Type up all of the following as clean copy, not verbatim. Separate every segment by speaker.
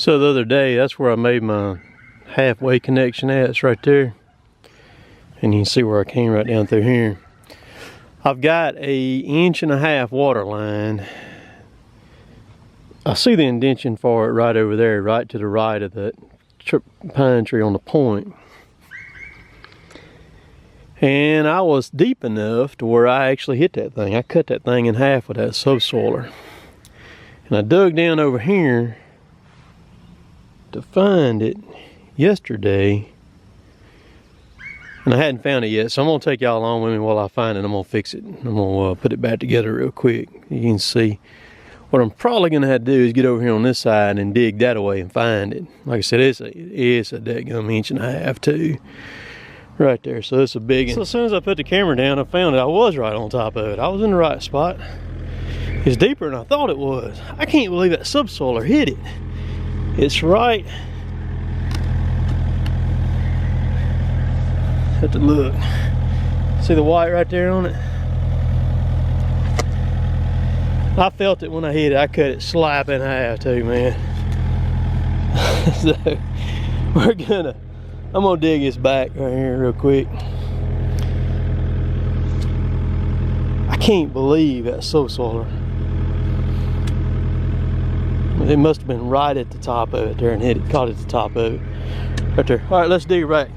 Speaker 1: So the other day, that's where I made my halfway connection at. It's right there. And you can see where I came right down through here. I've got a 1.5 inch water line. I see the indention for it right over there, right to the right of that pine tree on the point. And I was deep enough to where I actually hit that thing. I cut that thing in half with that subsoiler. And I dug down over here to find it yesterday, and I hadn't found it yet, so I'm gonna take y'all along with me while I find it. I'm gonna fix it. I'm gonna put it back together real quick. You can see what I'm probably gonna have to do is get over here on this side and dig that away and find it. Like I said, it's a dadgum 1.5 inch too, right there. So it's a big one. So as soon as I put the camera down, I found it. I was right on top of it. I was in the right spot. It's deeper than I thought it was. I can't believe that subsoiler hit it. It's right. Have to look. See the white right there on it? I felt it when I hit it. I cut it slap in half too, man. So I'm gonna dig this back right here real quick. I can't believe that subsoiler. It must have been right at the top of it there and hit it, caught it at the top of it. Right there. All right, let's dig it back.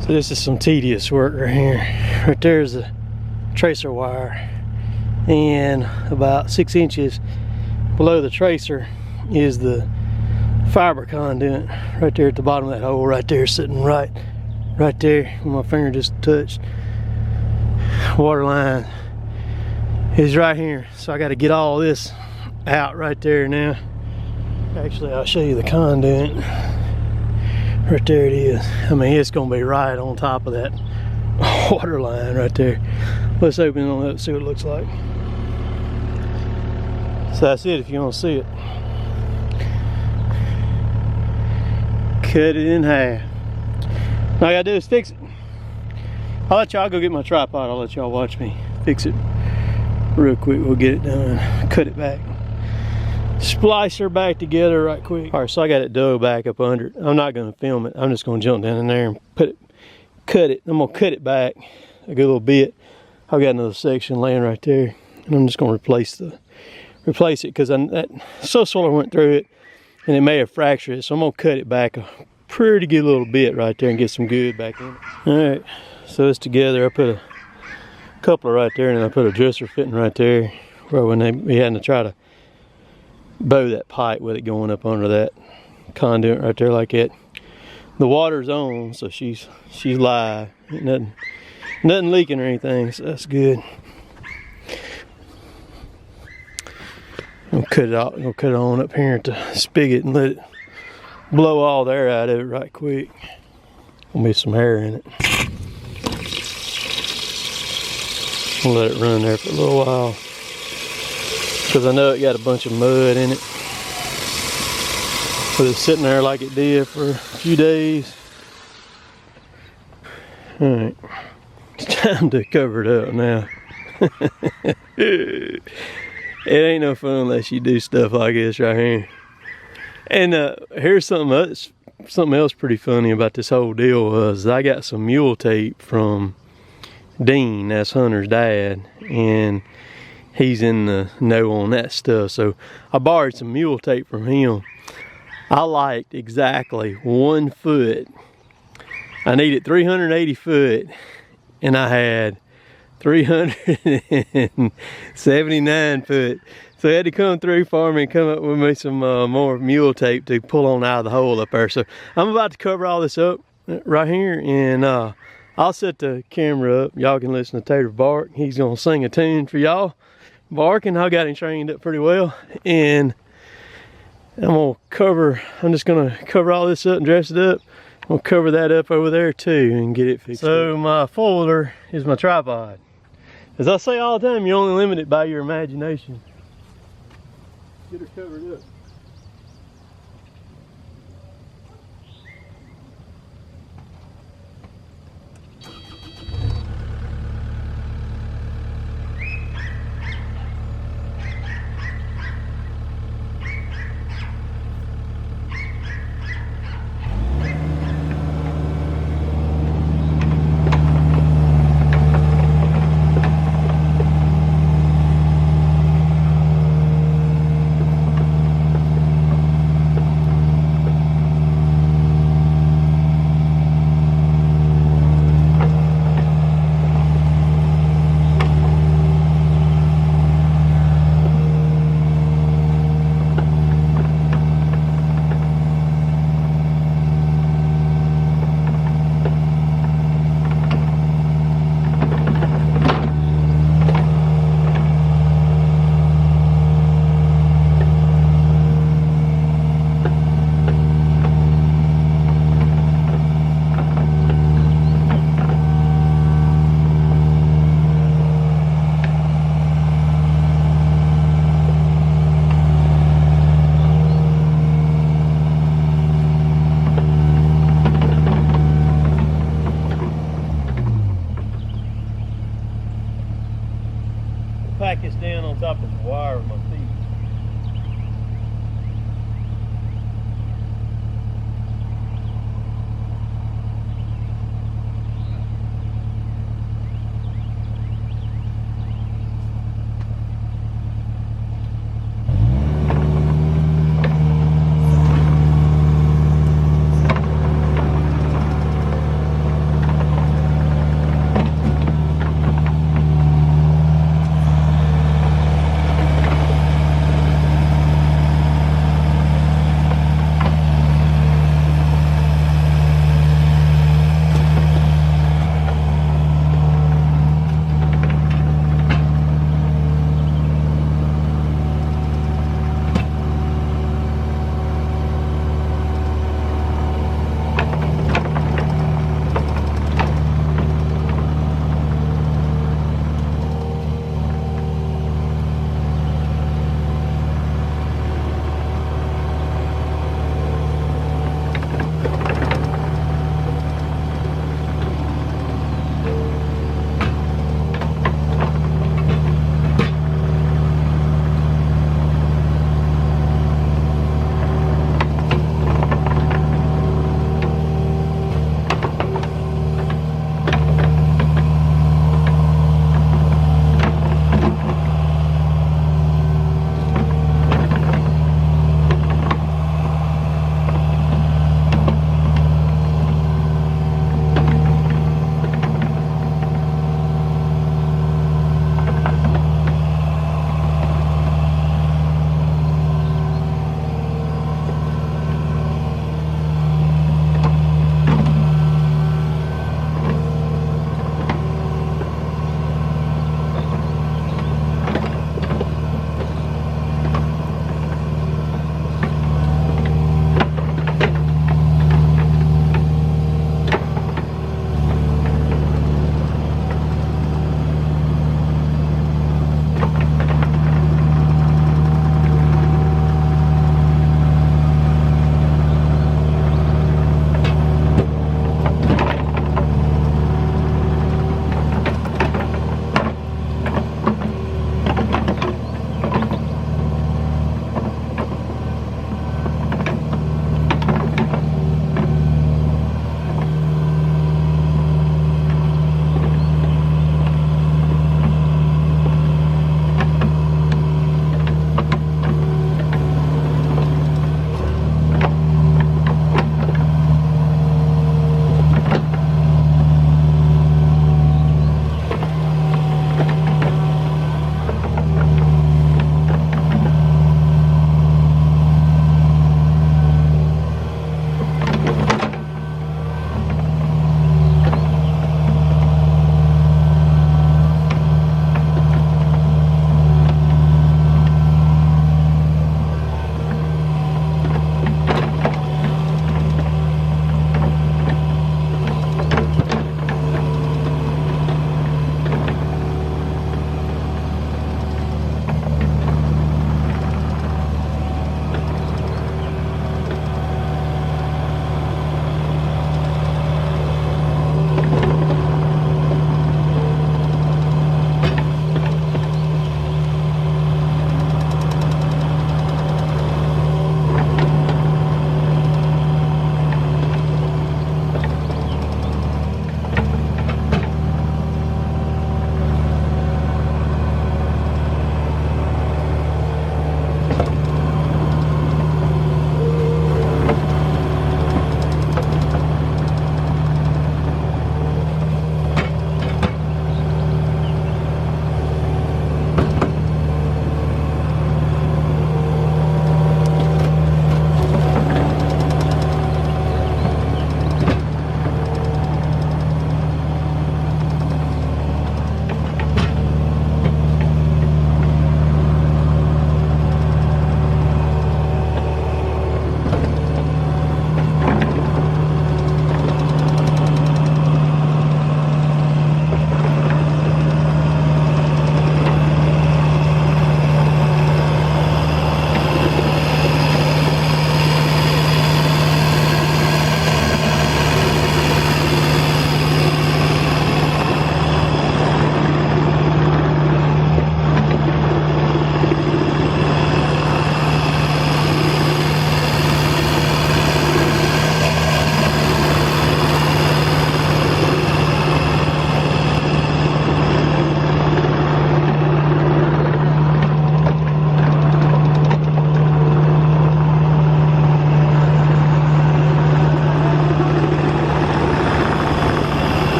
Speaker 1: So this is some tedious work right here. Right there's the tracer wire. And about 6 inches below the tracer is the fiber conduit. Right there at the bottom of that hole right there, sitting right there where my finger just touched. Water line is right here. So I got to get all this out right there now. Actually, I'll show you the conduit. Right there it is. I mean, it's gonna be right on top of that water line right there. Let's open it on up and see what it looks like. So that's it if you want to see it. Cut it in half. All I gotta do is fix it. I'll let y'all go get my tripod. I'll let y'all watch me fix it real quick. We'll get it done. Cut it back. Splice her back together right quick. All right, so I got it dug back up under it. I'm not gonna film it. I'm just gonna jump down in there and cut it. I'm gonna cut it back a good little bit. I've got another section laying right there, and I'm just gonna replace it because that subsoiler went through it, and it may have fractured it. So I'm gonna cut it back a pretty good little bit right there and get some good back in it. All right, so it's together. I put a coupler right there, and I put a dresser fitting right there where when we had to try to bow that pipe with it going up under that conduit right there like that. The water's on, so she's live. Ain't nothing leaking or anything, so that's good. I'll cut it out. I'll cut it on up here at the spigot and let it blow all the air out of it right quick. Gonna be some air in it. I'll let it run there for a little while, because I know it got a bunch of mud in it. So it's sitting there like it did for a few days. Alright, it's time to cover it up now. It ain't no fun unless you do stuff like this right here. And here's something else pretty funny about this whole deal was I got some mule tape from Dean, that's Hunter's dad, and he's in the know on that stuff. So I borrowed some mule tape from him. I liked exactly 1 foot. I needed 380 foot, and I had 379 foot. So he had to come through for me and come up with me some more mule tape to pull on out of the hole up there. So I'm about to cover all this up right here, and I'll set the camera up. Y'all can listen to Tater bark. He's gonna sing a tune for y'all barking. I got him trained up pretty well, and I'm just gonna cover all this up and dress it up. I'm gonna cover that up over there too and get it fixed. So my folder is my tripod. As I say all the time, you're only limited by your imagination. Get her covered up.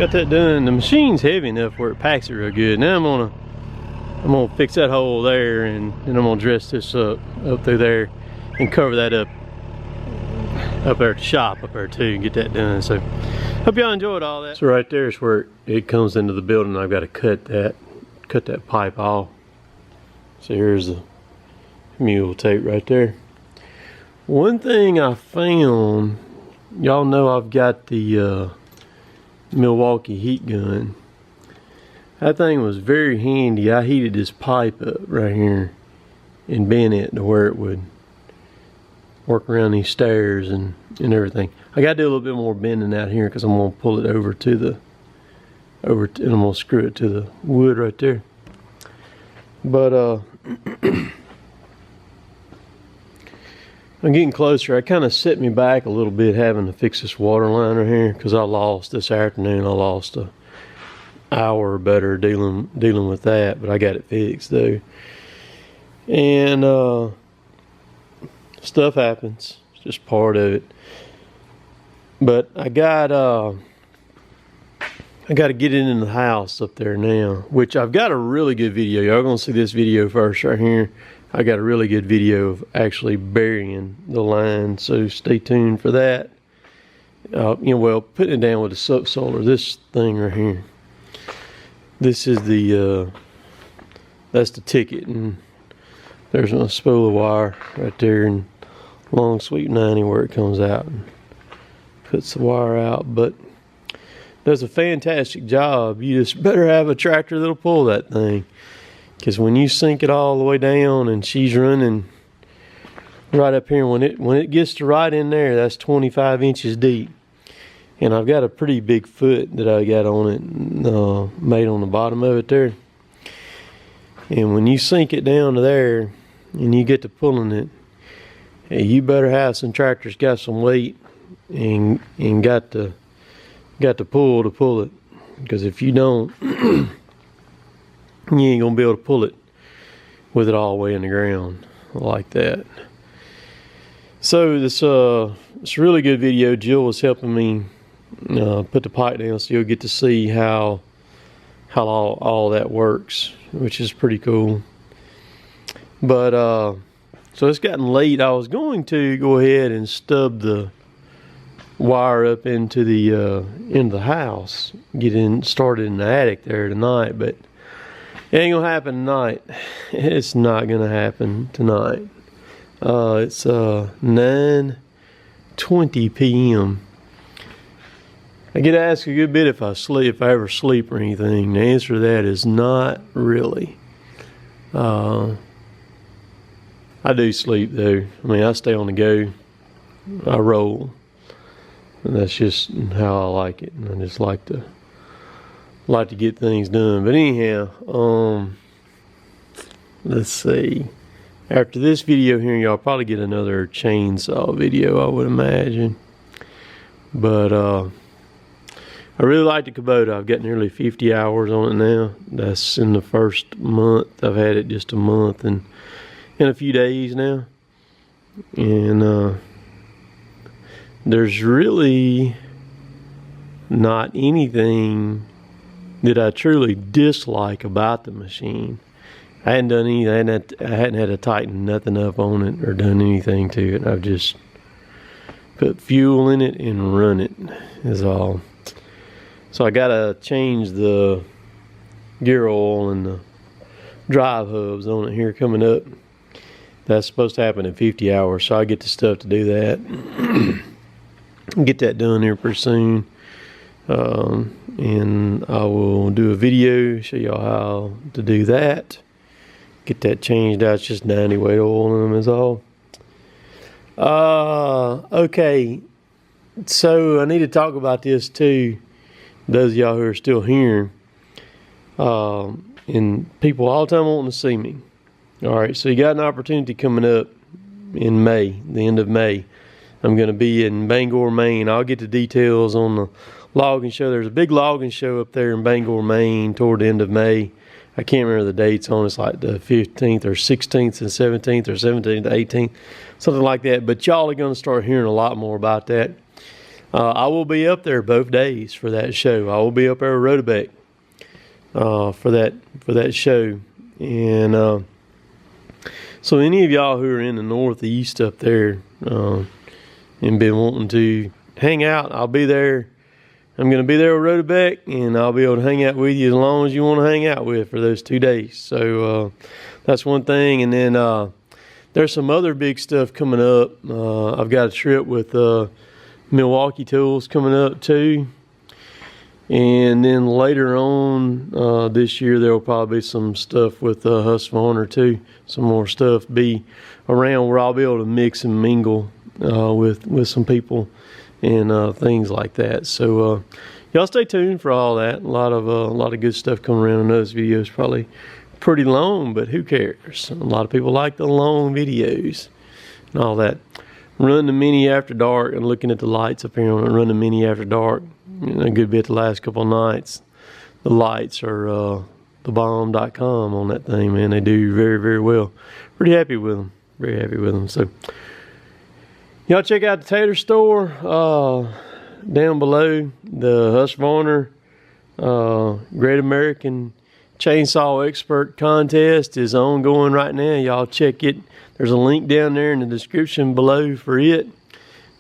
Speaker 1: got that done. The machine's heavy enough where it packs it real good. Now I'm gonna fix that hole there, and then I'm gonna dress this up through there and cover that up there at the shop up there too, and get that done. So hope y'all enjoyed all that. So right there is where it comes into the building. I've got to cut that pipe off. So here's the mule tape right there. One thing I found, y'all know I've got the Milwaukee heat gun. That thing was very handy. I heated this pipe up right here and bent it to where it would work around these stairs and everything. I got to do a little bit more bending out here because I'm going to pull it over to the and I'm going to screw it to the wood right there. But I'm getting closer. I kind of set me back a little bit having to fix this water line right here because I lost this afternoon. I lost an hour or better dealing with that, but I got it fixed though. And stuff happens. It's just part of it. But I got to get it in the house up there now, which I've got a really good video. Y'all gonna see this video first right here. I got a really good video of actually burying the line, so stay tuned for that. Well, putting it down with a subsolar, this thing right here. This is the that's the ticket, and there's a spool of wire right there, and long sweep 90 where it comes out and puts the wire out. But does a fantastic job. You just better have a tractor that'll pull that thing, because when you sink it all the way down and she's running right up here, when it gets to right in there, that's 25 inches deep. And I've got a pretty big foot that I got on it, made on the bottom of it there. And when you sink it down to there and you get to pulling it, hey, you better have some tractors got some weight and got to pull it, because if you don't, you ain't gonna be able to pull it with it all the way in the ground like that. So this it's a really good video. Jill was helping me put the pipe down, so you'll get to see how all that works, which is pretty cool. But so it's gotten late. I was going to go ahead and stub the wire up into the house, get started in the attic there tonight, but it ain't gonna happen tonight. It's not gonna happen tonight. It's 9:20 p.m. I get asked a good bit if I ever sleep or anything. The answer to that is not really. I do sleep though. I mean, I stay on the go. I roll. And that's just how I like it. And I just like to get things done. But anyhow, let's see. After this video here, y'all probably get another chainsaw video, I would imagine. But I really like the Kubota. I've got nearly 50 hours on it now. That's in the first month. I've had it just a month and a few days now. And there's really not anything that I truly dislike about the machine. I hadn't done anything. I hadn't had to tighten nothing up on it or done anything to it. I've just put fuel in it and run it is all. So I gotta change the gear oil and the drive hubs on it here coming up. That's supposed to happen in 50 hours, so I get the stuff to do that. Get that done here pretty soon. And I will do a video, show y'all how to do that. Get that changed out. It's just 90 weight oil in them is all. Okay, so I need to talk about this too. Those of y'all who are still here, and people all the time wanting to see me. All right, so you got an opportunity coming up in May, the end of May. I'm going to be in Bangor, Maine. I'll get the details on the logging show. There's a big logging show up there in Bangor, Maine toward the end of May. I can't remember the dates on it. It's like the 15th or 16th and 17th or 17th to 18th, something like that. But y'all are going to start hearing a lot more about that. I will be up there both days for that show. I will be up there at Rodebeck for that show. And so any of y'all who are in the Northeast up there and been wanting to hang out, I'll be there. I'm going to be there with Rodebeck, and I'll be able to hang out with you as long as you want to hang out with for those 2 days. So that's one thing. And then there's some other big stuff coming up. I've got a trip with Milwaukee Tools coming up too. And then later on this year, there will probably be some stuff with Husqvarna too. Some more stuff be around where I'll be able to mix and mingle with some people and things like that. So y'all stay tuned for all that. A lot of good stuff coming around. I know this video is probably pretty long, but who cares? A lot of people like the long videos and all that. Run the Mini after dark and looking at the lights up here on it. Run the Mini after dark. A good bit the last couple of nights. The lights are thebomb.com on that thing, man. They do very, very well. Pretty happy with them. Very happy with them. So y'all check out the Tater store down below. The Husqvarna Great American Chainsaw Expert Contest is ongoing right now. Y'all check it. There's a link down there in the description below for it.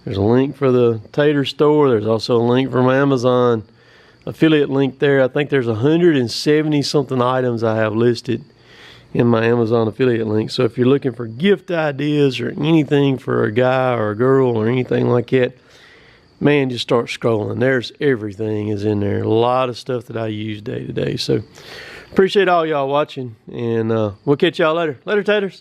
Speaker 1: There's a link for the Tater store. There's also a link for my Amazon affiliate link there. I think there's 170 something items I have listed in my Amazon affiliate link. So if you're looking for gift ideas or anything for a guy or a girl or anything like that, man, just start scrolling. There's everything is in there. A lot of stuff that I use day to day. So appreciate all y'all watching, and we'll catch y'all later. Later, Taters.